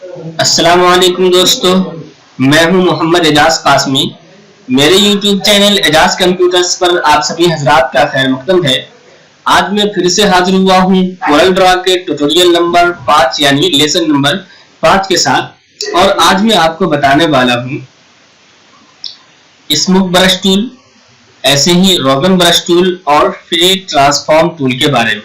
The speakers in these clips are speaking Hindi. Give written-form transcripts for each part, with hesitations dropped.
अस्सलाम वालेकुम दोस्तों, मैं हूं मोहम्मद एजाज कासमी। मेरे YouTube चैनल एजाज कंप्यूटर्स पर आप सभी हजरात का खैर मकदम है। आज मैं फिर से हाजिर हुआ हूं कोरल ड्रॉ के ट्यूटोरियल नंबर 5 यानी लेसन नंबर 5 के साथ। और आज मैं आपको बताने वाला हूं स्मूथ ब्रश टूल, ऐसे ही रोगन ब्रश टूल और फ्री ट्रांसफॉर्म टूल के बारे में।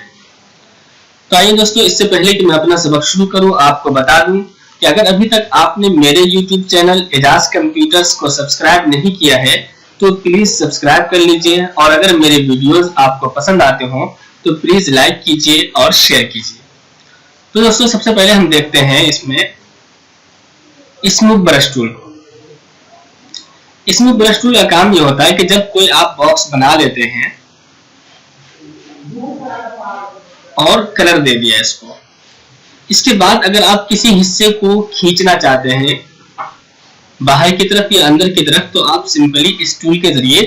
तो आइए दोस्तों, इससे पहले कि मैं अपना सबक शुरू करूं, आपको बता दूं कि अगर अभी तक आपने मेरे YouTube चैनल एजाज कंप्यूटर्स को सब्सक्राइब नहीं किया है तो प्लीज सब्सक्राइब कर लीजिए, और अगर मेरे वीडियोस आपको पसंद आते हो तो प्लीज लाइक कीजिए और शेयर कीजिए। तो दोस्तों, सबसे पहले हम देखते हैं इसमें smooth brush tool. Smooth brush tool का काम यह होता है कि जब कोई आप बॉक्स बना लेते हैं और कलर दे दिया इसको, इसके बाद अगर आप किसी हिस्से को खींचना चाहते हैं बाहर की तरफ या अंदर की तरफ, तो आप सिंपली इस टूल के जरिए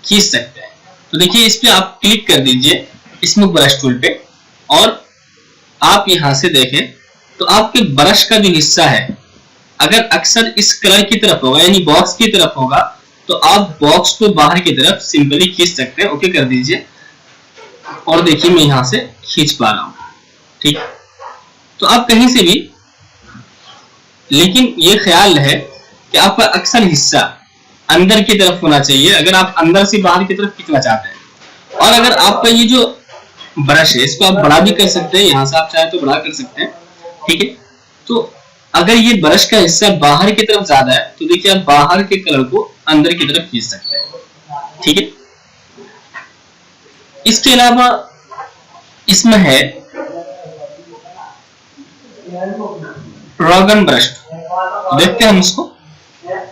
खींच सकते हैं। तो देखिए, इस पे आप क्लिक कर दीजिए स्मूथ ब्रश टूल पे, और आप यहां से देखें तो आपके ब्रश का जो हिस्सा है अगर अक्सर इस कलर की तरफ होगा यानी बॉक्स की तरफ होगा, तो आप बॉक्स को बाहर की तरफ सिंपली खींच सकते हैं। ओके कर दीजिए, और देखिए मैं यहां से खींच पा रहा हूं। ठीक, तो आप कहीं से भी, लेकिन ये ख्याल है कि आपका अक्सर हिस्सा अंदर की तरफ होना चाहिए अगर आप अंदर से बाहर की तरफ खींचना चाहते हैं। और अगर आपका ये जो ब्रश है इसको आप बड़ा भी कर सकते हैं, यहां से आप चाहे तो बड़ा कर सकते हैं। ठीक है, तो अगर ये ब्रश का हिस्सा बाहर की तरफ ज्यादा है तो देखिए आप बाहर के कलर को अंदर की तरफ खींच सकते हैं। ठीक है, इसके अलावा इसमें है रोगन ब्रश टूल। देखते हैं हम इसको।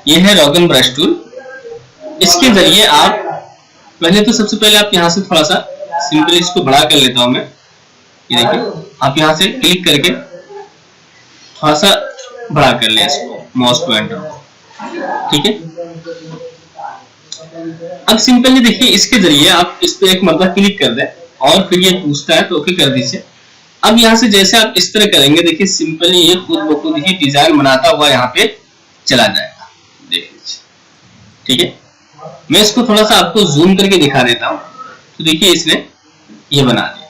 ये है रोगन ब्रश टूल। इसके जरिए आप पहले तो सबसे पहले आप यहां से थोड़ा सा सिंपल इसको बड़ा कर लेता हूं मैं। ये देखिए, आप यहां से क्लिक करके थोड़ा सा बड़ा कर ले इसको, माउस पॉइंटर को। ठीक है, अब सिंपली देखिए इसके जरिए आप इस पे एक मरतबा क्लिक कर दें और फिर ये पूछता है तो ओके कर दीजिए। अब यहां से जैसे आप इस तरह करेंगे, देखिए सिंपली ये खुद ब खुद ही डिजाइन बनाता हुआ यहाँ पे चला जाएगा। देख लीजिए। ठीक है, मैं इसको थोड़ा सा आपको जूम करके दिखा देता हूँ। तो देखिए इसने ये बना दिया।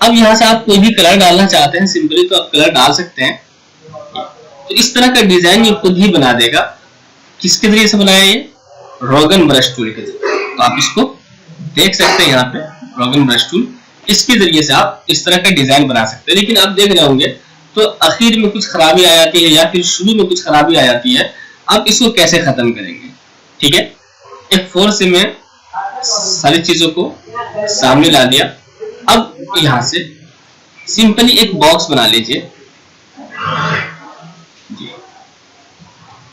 अब यहाँ से आप कोई भी कलर डालना चाहते हैं सिंपली तो आप कलर डाल सकते हैं। तो इस तरह का डिजाइन ये खुद ही बना देगा। किसके जरिए से बनाया ये? रोगन ब्रश टूल के जरिए। तो आप इसको देख सकते हैं यहाँ पे रोगन ब्रश टूल, इसके जरिए से आप इस तरह का डिजाइन बना सकते हैं। लेकिन आप देख रहे होंगे तो आखिर में कुछ खराबी आ जाती है या फिर शुरू में कुछ खराबी आ जाती है। आप इसको कैसे खत्म करेंगे? ठीक है, F4 से मैं सारी चीजों को सामने ला दिया। अब यहां से सिंपली एक बॉक्स बना लीजिए।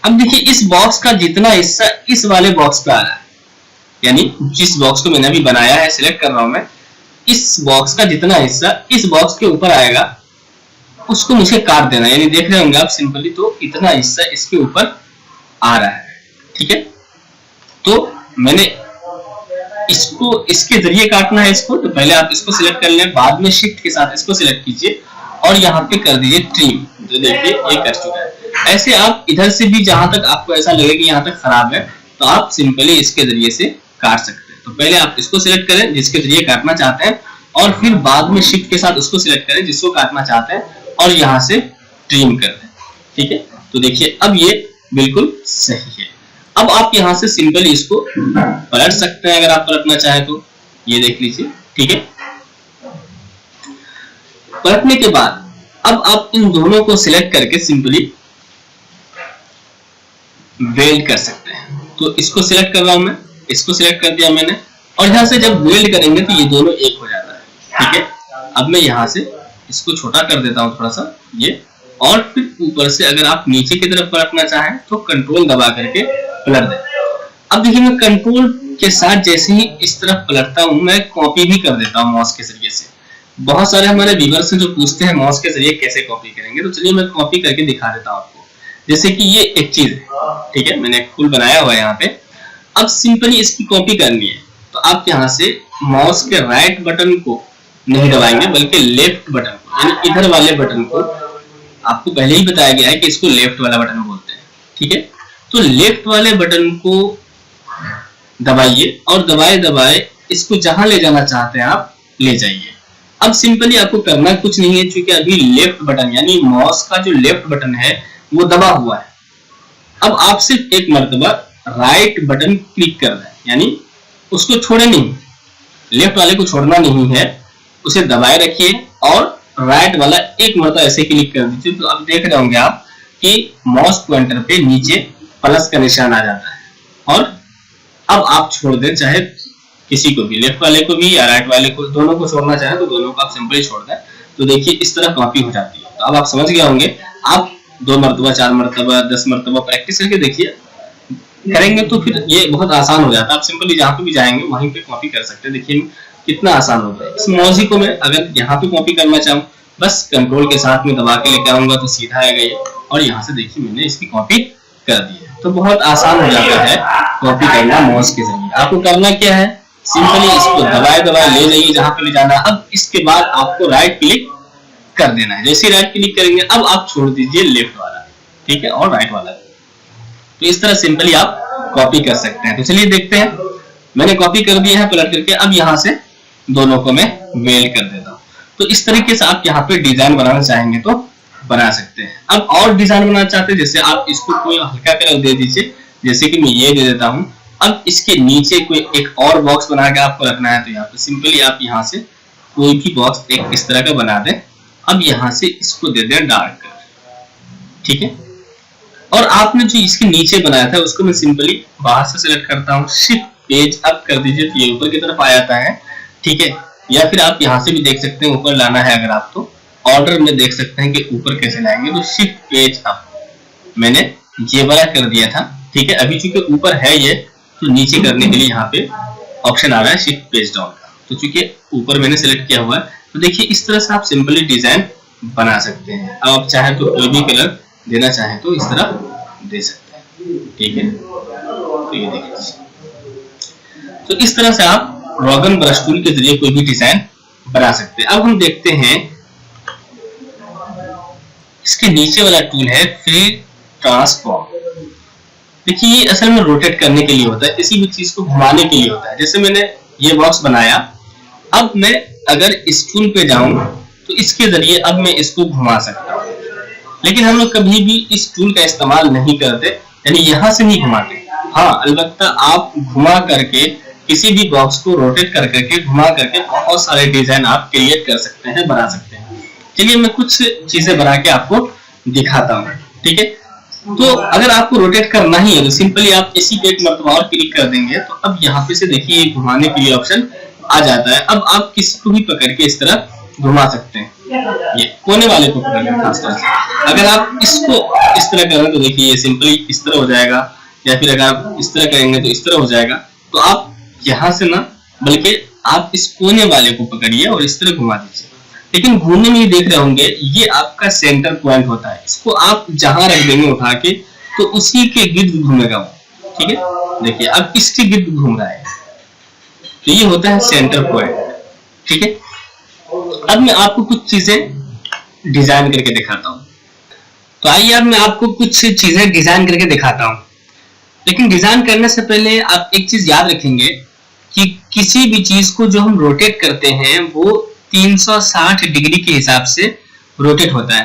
अब देखिए इस बॉक्स का जितना हिस्सा इस वाले बॉक्स पे आ रहा है, यानी जिस बॉक्स को मैंने अभी बनाया है, सिलेक्ट कर रहा हूं मैं, इस बॉक्स का जितना हिस्सा इस बॉक्स के ऊपर आएगा उसको मुझे काट देना। यानी देख रहे होंगे आप सिंपली, तो इतना हिस्सा इसके ऊपर आ रहा है। ठीक है, तो मैंने इसको इसके जरिए काटना है इसको, तो पहले आप इसको सिलेक्ट कर लें, बाद में शिफ्ट के साथ इसको सिलेक्ट कीजिए और यहाँ पे कर दीजिए ट्रिम। तो देखिए ये कर चुका है। ऐसे आप इधर से भी जहां तक आपको ऐसा लगे कि यहाँ तक खराब है तो आप सिंपली इसके जरिए से काट सकते हैं। तो पहले आप इसको सिलेक्ट करें जिसके जरिए काटना चाहते हैं, और फिर बाद में शिफ्ट के साथ उसको सिलेक्ट करें जिसको काटना चाहते हैं, और यहाँ से ट्रिम कर दें। ठीक है, तो देखिए अब ये बिल्कुल सही है। अब आप यहाँ से सिंपली इसको पलट सकते हैं अगर आप पलटना चाहें तो। ये देख लीजिए। ठीक है, पलटने के बाद अब आप इन दोनों को सिलेक्ट करके सिंपली वेल्ड कर सकते हैं। तो इसको सिलेक्ट कर रहा हूं मैं, इसको सिलेक्ट कर दिया मैंने, और यहां से जब वेल्ड करेंगे तो ये दोनों एक हो जाता है। ठीक है, अब मैं यहां से इसको छोटा कर देता हूं थोड़ा सा ये, और फिर ऊपर से अगर आप नीचे की तरफ पलटना चाहें तो कंट्रोल दबा करके पलट दें। अब देखिए मैं कंट्रोल के साथ जैसे ही इस तरफ पलटता हूं मैं कॉपी भी कर देता हूं माउस के जरिए से। बहुत सारे हमारे व्यूअर्स हैं जो पूछते हैं माउस के जरिए कैसे कॉपी करेंगे, तो चलिए मैं कॉपी करके दिखा देता हूं आपको। जैसे कि ये एक चीज है, ठीक है, मैंने एक फूल बनाया हुआ है यहाँ पे। अब सिंपली इसकी कॉपी करनी है तो आप यहाँ से माउस के राइट बटन को नहीं दबाएंगे बल्कि लेफ्ट बटन को, यानी इधर वाले बटन को आपको पहले ही बताया गया है कि इसको लेफ्ट वाला बटन बोलते हैं। ठीक है, तो लेफ्ट वाले बटन को दबाइए और दबाए दबाए इसको जहां ले जाना चाहते हैं आप ले जाइए। अब सिंपली आपको करना कुछ नहीं है, क्योंकि अभी लेफ्ट बटन यानी माउस का जो लेफ्ट बटन है वो दबा हुआ है। अब आप सिर्फ एक मर्तबा राइट बटन क्लिक करना है, यानी उसको छोड़े नहीं, लेफ्ट वाले को छोड़ना नहीं है, उसे दबाए रखिए और राइट वाला एक मर्तबा ऐसे क्लिक कर दीजिए। तो अब देख रहे होंगे आप कि माउस पॉइंटर पे नीचे प्लस का निशान आ जाता है। और अब आप छोड़ दें, चाहे किसी को भी, लेफ्ट वाले को भी या राइट वाले को, दोनों को छोड़ना चाहे तो दोनों को आप सिंपली छोड़ दें। तो देखिए इस तरह कॉपी हो जाती है। तो अब आप समझ गए होंगे। आप 2 मरतबा, 4 मरतबा, 10 मरतबा प्रैक्टिस करके देखिए, करेंगे तो फिर ये बहुत आसान हो जाता है। आप सिंपली जहाँ पे भी जाएंगे वहीं पे कॉपी कर सकते हैं। देखिए कितना आसान हो गया। इस मौजी को मैं अगर यहाँ पे कॉपी करना चाहूँ, बस कंट्रोल के साथ में दबा के लेके आऊंगा तो सीधा आएगा ये, और यहाँ से देखिए मैंने इसकी कॉपी कर दी है। तो बहुत आसान हो जाता है कॉपी करना माउस के जरिए। आपको करना क्या है, सिंपली इसको दबाए दबाए ले जाइए जहां पे ले जाना। अब इसके बाद आपको राइट क्लिक कर देना है। जैसे राइट क्लिक करेंगे अब आप छोड़ दीजिए लेफ्ट वाला, ठीक है, और राइट वाला। तो इस तरह सिंपली आप कॉपी कर सकते हैं। तो चलिए देखते हैं, मैंने कॉपी कर दिया है पलट करके। अब यहाँ से दोनों को मैं वेल कर देता हूँ। तो इस तरीके से आप यहाँ पे डिजाइन बनाना चाहेंगे तो बना सकते हैं। अब और डिजाइन बनाना चाहते हैं, जैसे आप इसको कोई हल्का कलर दे दीजिए, जैसे कि मैं ये दे देता हूँ। अब इसके नीचे कोई एक और बॉक्स बना के आपको रखना है, तो यहाँ पे सिंपली आप यहाँ से कोई भी बॉक्स एक इस तरह का बना दें। अब यहाँ से इसको दे दें डार्क कलर, ठीक है। और आपने जो इसके नीचे बनाया था उसको मैं सिंपली बाहर से सिलेक्ट करता हूँ, शिफ्ट पेज अप कर दीजिए तो ये ऊपर की तरफ आ जाता है, ठीक है। या फिर आप यहाँ से भी देख सकते हैं, ऊपर लाना है अगर आप तो ऑर्डर में देख सकते हैं कि ऊपर कैसे लाएंगे। तो शिफ्ट पेज अप मैंने ये वाला कर दिया था, ठीक है। अभी चूंकि ऊपर है ये, तो नीचे करने के लिए यहाँ पे ऑप्शन आ रहा है शिफ्ट पेज डाउन का। तो चूंकि ऊपर मैंने सिलेक्ट किया हुआ है, तो देखिए इस तरह से आप सिंपली डिजाइन बना सकते हैं। अब आप चाहे तो कोई भी कलर देना चाहे तो इस तरह दे सकते हैं, ठीक है। तो ये देखिए, तो इस तरह से आप रोगन ब्रश टूल के जरिए कोई भी डिजाइन बना सकते हैं। अब हम देखते हैं, इसके नीचे वाला टूल है फ्री ट्रांसफॉर्म। देखिए ये असल में रोटेट करने के लिए होता है, किसी भी चीज को घुमाने के लिए होता है। जैसे मैंने ये बॉक्स बनाया, अब मैं अगर इस टूल पे जाऊं तो इसके जरिए अब मैं इसको घुमा सकता हूं। लेकिन हम लोग कभी भी इस टूल का इस्तेमाल नहीं करते, यानी यहां से नहीं घुमाते। हाँ, अलबत्ता आप घुमा करके किसी भी बॉक्स को रोटेट कर करके घुमा करके बहुत सारे डिजाइन आप क्रिएट कर सकते हैं, बना सकते हैं। चलिए मैं कुछ चीजें बना के आपको दिखाता हूँ, ठीक है। तो अगर आपको रोटेट करना ही है तो सिंपली आप इसी पे एक मर्तबा और क्लिक कर देंगे, तो अब यहाँ पे से देखिए घुमाने के लिए ऑप्शन आ जाता है। अब आप किसी को भी पकड़ के इस तरह घुमा सकते हैं, ये कोने वाले को पकड़ के खासतौर से। अगर आप इसको इस तरह करें तो देखिए ये सिंपली इस तरह हो जाएगा, या फिर अगर आप इस तरह करेंगे तो इस तरह हो जाएगा। तो आप यहाँ से ना, बल्कि आप इस कोने वाले को पकड़िए और इस तरह घुमा दीजिए। लेकिन घूमने में ही देख रहे होंगे ये आपका सेंटर पॉइंट होता है। इसको आप जहां रख देंगे उठा के तो उसी के गिर्द घूमेगा वो, ठीक है। देखिए अब इसके गिर्द घूम रहा है, तो ये होता है सेंटर पॉइंट, ठीक है। अब मैं आपको कुछ चीजें डिजाइन करके दिखाता हूँ। तो आइए अब मैं आपको कुछ चीजें डिजाइन करके दिखाता हूँ। लेकिन डिजाइन करने से पहले आप एक चीज याद रखेंगे कि किसी भी चीज को जो हम रोटेट करते हैं वो 360 डिग्री के हिसाब से रोटेट होता है।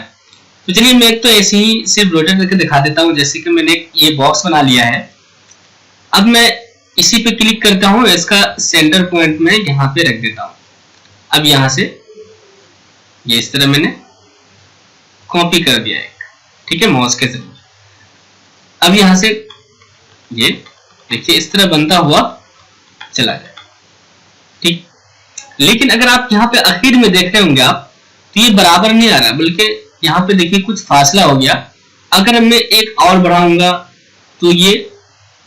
तो चलिए मैं एक तो ऐसे ही सिर्फ रोटेट करके दिखा देता हूं। जैसे कि मैंने ये बॉक्स बना लिया है, अब मैं इसी पे क्लिक करता हूं, इसका सेंटर पॉइंट में यहाँ पे रख देता हूं। अब यहाँ से ये इस तरह मैंने कॉपी कर दिया एक, ठीक है, माउस के जरिए। अब यहाँ से ये देखिए इस तरह बनता हुआ चला गया, ठीक। लेकिन अगर आप यहाँ पे आखिर में देख रहे होंगे आप, तो ये बराबर नहीं आ रहा, बल्कि यहाँ पे देखिए कुछ फासला हो गया। अगर मैं एक और बढ़ाऊंगा तो ये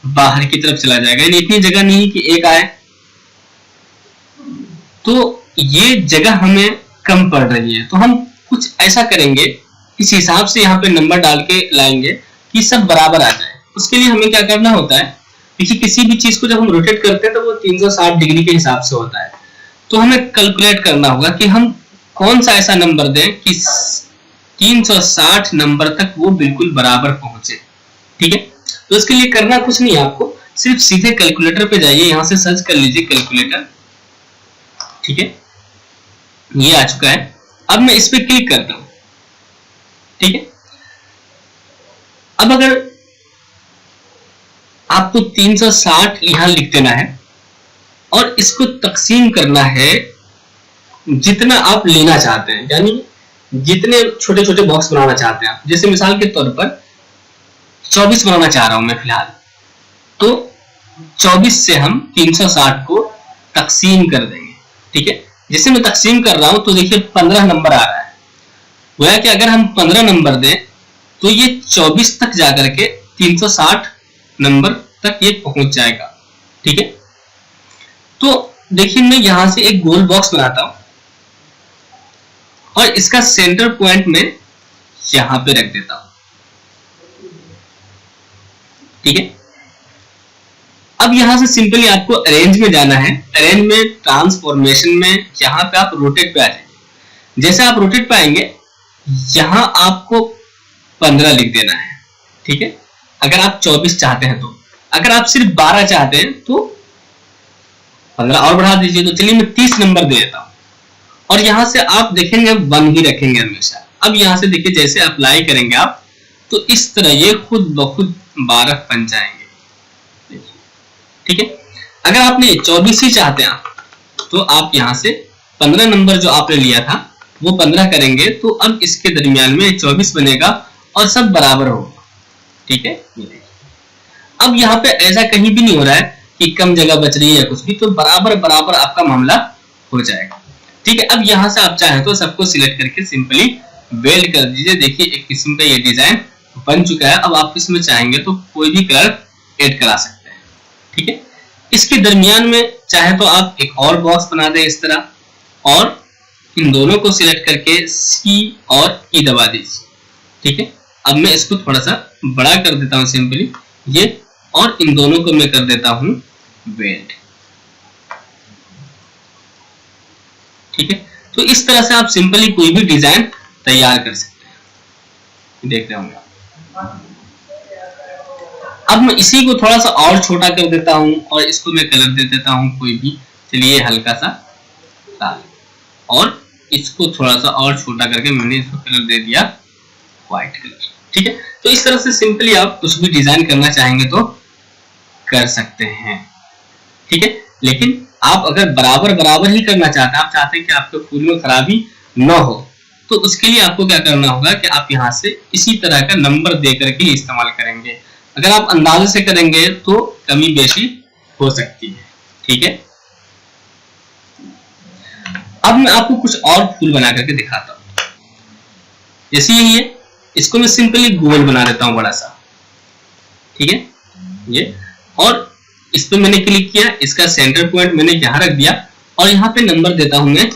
बाहर की तरफ चला जाएगा, यानी इतनी जगह नहीं कि एक आए, तो ये जगह हमें कम पड़ रही है। तो हम कुछ ऐसा करेंगे, इस हिसाब से यहाँ पे नंबर डाल के लाएंगे कि सब बराबर आ जाए। उसके लिए हमें क्या करना होता है, देखिए किसी भी चीज को जब हम रोटेट करते हैं तो वो 360 डिग्री के हिसाब से होता है। तो हमें कैलकुलेट करना होगा कि हम कौन सा ऐसा नंबर दें कि 360 नंबर तक वो बिल्कुल बराबर पहुंचे। ठीक है, तो इसके लिए करना कुछ नहीं है आपको, सिर्फ सीधे कैलकुलेटर पे जाइए, यहां से सर्च कर लीजिए कैलकुलेटर। ठीक है, ये आ चुका है। अब मैं इस पे क्लिक करता हूं। ठीक है, अब अगर आपको 360 यहां लिख देना है और इसको तकसीम करना है जितना आप लेना चाहते हैं, यानी जितने छोटे छोटे बॉक्स बनाना चाहते हैं आप। जैसे मिसाल के तौर पर 24 बनाना चाह रहा हूं मैं फिलहाल, तो 24 से हम 360 को तकसीम कर देंगे। ठीक है, जैसे मैं तकसीम कर रहा हूं तो देखिए 15 नंबर आ रहा है। गोया कि अगर हम 15 नंबर दें तो ये 24 तक जाकर के 360 नंबर तक ये पहुंच जाएगा। ठीक है, तो देखिए मैं यहां से एक गोल बॉक्स बनाता हूं और इसका सेंटर पॉइंट में यहां पे रख देता हूं। ठीक है, अब यहां से सिंपली आपको अरेंज में जाना है। अरेंज में ट्रांसफॉर्मेशन में यहां पे आप रोटेट पे आ जाएंगे। जैसे आप रोटेट पे आएंगे यहां आपको 15 लिख देना है। ठीक है, अगर आप 24 चाहते हैं तो। अगर आप सिर्फ 12 चाहते हैं तो 15 और बढ़ा दीजिए। तो चलिए मैं 30 नंबर दे देता हूं और यहां से आप देखेंगे 1 ही रखेंगे हमेशा। अब यहां से देखिए जैसे अप्लाई करेंगे आप तो इस तरह ये खुद ब खुद 12 बन जाएंगे। ठीक है, अगर आपने 24 ही चाहते हैं तो आप यहां से 15 नंबर जो आपने लिया था वो 15 करेंगे तो अब इसके दरमियान में 24 बनेगा और सब बराबर होगा। ठीक है, अब यहाँ पे ऐसा कहीं भी नहीं हो रहा है कि कम जगह बच रही है या कुछ भी, तो बराबर बराबर आपका मामला हो जाएगा। ठीक है, अब यहाँ से आप चाहें तो सबको सिलेक्ट करके सिंपली वेल्ड कर दीजिए। देखिए एक किस्म का ये डिजाइन बन चुका है। अब आप इसमें चाहेंगे तो कोई भी कलर ऐड करा सकते हैं। ठीक है, इसके दरमियान में चाहे तो आप एक और बॉक्स बना दें इस तरह और इन दोनों को सिलेक्ट करके C और E दबा दीजिए। ठीक है, अब मैं इसको थोड़ा सा बड़ा कर देता हूं सिंपली ये, और इन दोनों को मैं कर देता हूं वेल्ड। ठीक है, तो इस तरह से आप सिंपली कोई भी डिजाइन तैयार कर सकते हैं। देख रहे होंगे। अब मैं इसी को थोड़ा सा और छोटा कर देता हूं और इसको मैं कलर दे देता हूं कोई भी। चलिए हल्का सा लाल, और इसको थोड़ा सा और छोटा करके मैंने इसको कलर दे दिया व्हाइट कलर। ठीक है, तो इस तरह से सिंपली आप कुछ भी डिजाइन करना चाहेंगे तो कर सकते हैं। ठीक है, लेकिन आप अगर बराबर बराबर ही करना चाहते हैं, आप चाहते हैं कि आपके फूल में खराबी न हो, तो उसके लिए आपको क्या करना होगा कि आप यहाँ से इसी तरह का नंबर दे करके इस्तेमाल करेंगे। अगर आप अंदाजे से करेंगे तो कमी बेशी हो सकती है। ठीक है, अब मैं आपको कुछ और फूल बना करके दिखाता हूं। जैसे यही है, इसको मैं सिंपली गोल बना देता हूं बड़ा सा। ठीक है, ये, और इस पे मैंने क्लिक किया, इसका सेंटर पॉइंट मैंने यहां रख दिया और यहाँ पे नंबर देता हूं मैं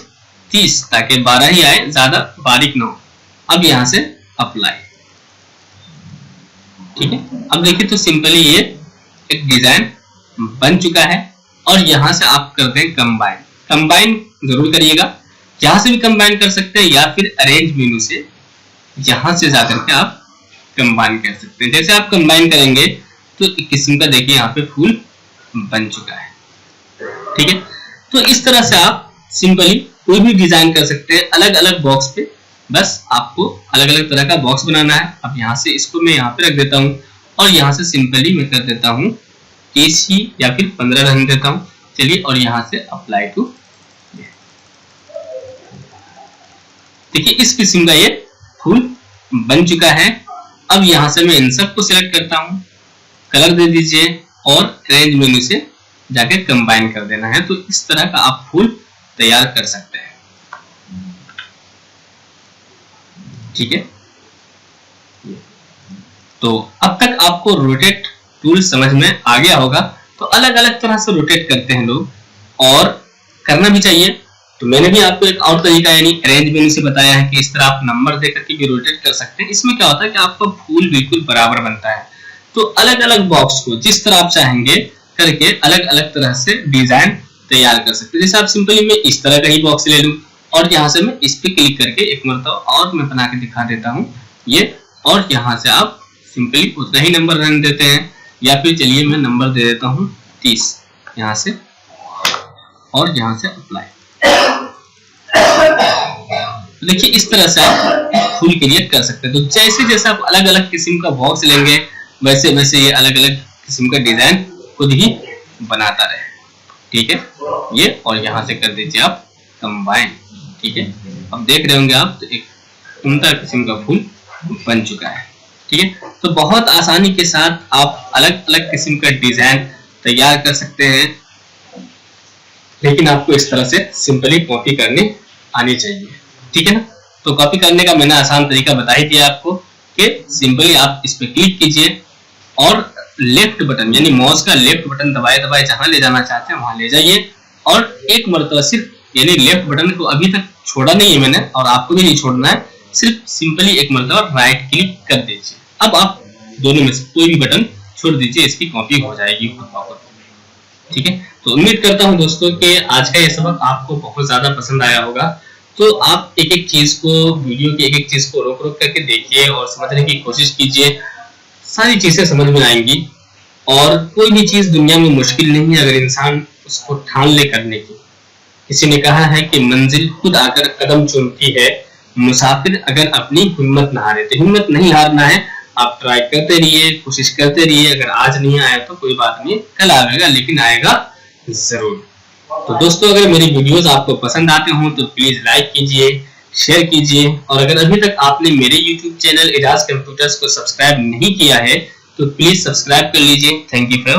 30 ताकि 12 ही आए, ज्यादा बारीक ना हो। अब यहां से अप्लाई। ठीक है, अब देखिए तो सिंपली ये एक डिजाइन बन चुका है और यहां से आप कर दें कंबाइन। कंबाइन जरूर करिएगा, यहां से भी कंबाइन कर सकते हैं या फिर अरेंज मेनू से यहां से जाकर के आप कंबाइन कर सकते हैं। जैसे आप कंबाइन करेंगे तो एक किस्म का देखिए यहाँ पे फूल बन चुका है। ठीक है, तो इस तरह से आप सिंपली कोई भी डिजाइन कर सकते हैं अलग अलग बॉक्स पे। बस आपको अलग अलग तरह का बॉक्स बनाना है। अब यहाँ से इसको मैं यहाँ पे रख देता हूँ और यहाँ से सिंपली मैं कर देता हूँ 30 ही या फिर 15 रहने देता हूँ। चलिए, और यहाँ से अप्लाई टू। देखिए इस किस्म का ये फूल बन चुका है। अब यहाँ से मैं इन सब को सिलेक्ट करता हूँ, कलर दे दीजिए और अरेंज मेन्यू से जाके कंबाइन कर देना है। तो इस तरह का आप फूल तैयार कर सकते हैं। ठीक है, तो अब तक आपको रोटेट टूल समझ में आ गया होगा। तो अलग अलग तरह से रोटेट करते हैं लोग और करना भी चाहिए। तो मैंने भी आपको एक और तरीका यानी अरेंज मेन्यू से बताया है कि इस तरह आप नंबर देकर के भी रोटेट कर सकते हैं। इसमें क्या होता है कि आपका फूल बिल्कुल बराबर बनता है। तो अलग अलग बॉक्स को जिस तरह आप चाहेंगे करके अलग अलग तरह से डिजाइन तैयार कर सकते हैं। जैसे आप सिंपली मैं इस तरह का ही बॉक्स ले लूं और यहाँ से मैं इस पे क्लिक करके एक मरतबा और मैं बना के दिखा देता हूँ ये। और यहाँ से आप सिंपली उतना ही नंबर रन देते हैं, या फिर चलिए मैं नंबर दे देता हूँ 30 यहाँ से, और यहाँ से अप्लाई। देखिए इस तरह से आप फुल क्रिएट कर सकते हैं। तो जैसे जैसे आप अलग अलग किस्म का बॉक्स लेंगे वैसे वैसे ये अलग अलग किस्म का डिजाइन खुद ही बनाता रहे। ठीक है, ये और यहाँ से कर दीजिए आप कंबाइन। ठीक है, अब देख रहे होंगे आप तो एक उम्दा किस्म का फूल बन चुका है। ठीक है, तो बहुत आसानी के साथ आप अलग अलग किस्म का डिजाइन तैयार कर सकते हैं, लेकिन आपको इस तरह से सिंपली कॉपी करनी आनी चाहिए। ठीक है ना, तो कॉपी करने का मैंने आसान तरीका बता ही दिया आपको कि सिंपली आप इस पे क्लिक कीजिए और लेफ्ट बटन यानी माउस का लेफ्ट बटन दबाए दबाए जहां ले जाना चाहते हैं वहां ले जाइए, और एक मरतबा सिर्फ यानी लेफ्ट बटन को अभी तक छोड़ा नहीं है मैंने और आपको भी नहीं छोड़ना है, सिर्फ सिंपली एक मरतबा राइट क्लिक कर दीजिए। अब आप दोनों में से कोई भी बटन छोड़ दीजिए, इसकी कॉपी हो जाएगी खुद ब खुद। ठीक है, तो उम्मीद करता हूं दोस्तों कि आज का ये सबक आपको बहुत ज्यादा पसंद आया होगा। तो आप एक एक चीज को, वीडियो की एक एक चीज को रोक रोक करके देखिए और समझने की कोशिश कीजिए, सारी चीजें समझ में आएंगी। और कोई भी चीज दुनिया में मुश्किल नहीं है अगर इंसान उसको ठान ले करने की। किसी ने कहा है कि मंजिल खुद आकर कदम चूमती है, मुसाफिर अगर अपनी हिम्मत न हारे। तो हिम्मत नहीं हारना है, आप ट्राई करते रहिए, कोशिश करते रहिए। अगर आज नहीं आया तो कोई बात नहीं, कल आएगा, लेकिन आएगा जरूर। तो दोस्तों अगर मेरी वीडियोस आपको पसंद आते हो तो प्लीज लाइक कीजिए, शेयर कीजिए, और अगर अभी तक आपने मेरे YouTube चैनल एजाज कंप्यूटर्स को सब्सक्राइब नहीं किया है तो प्लीज सब्सक्राइब कर लीजिए। Thank you for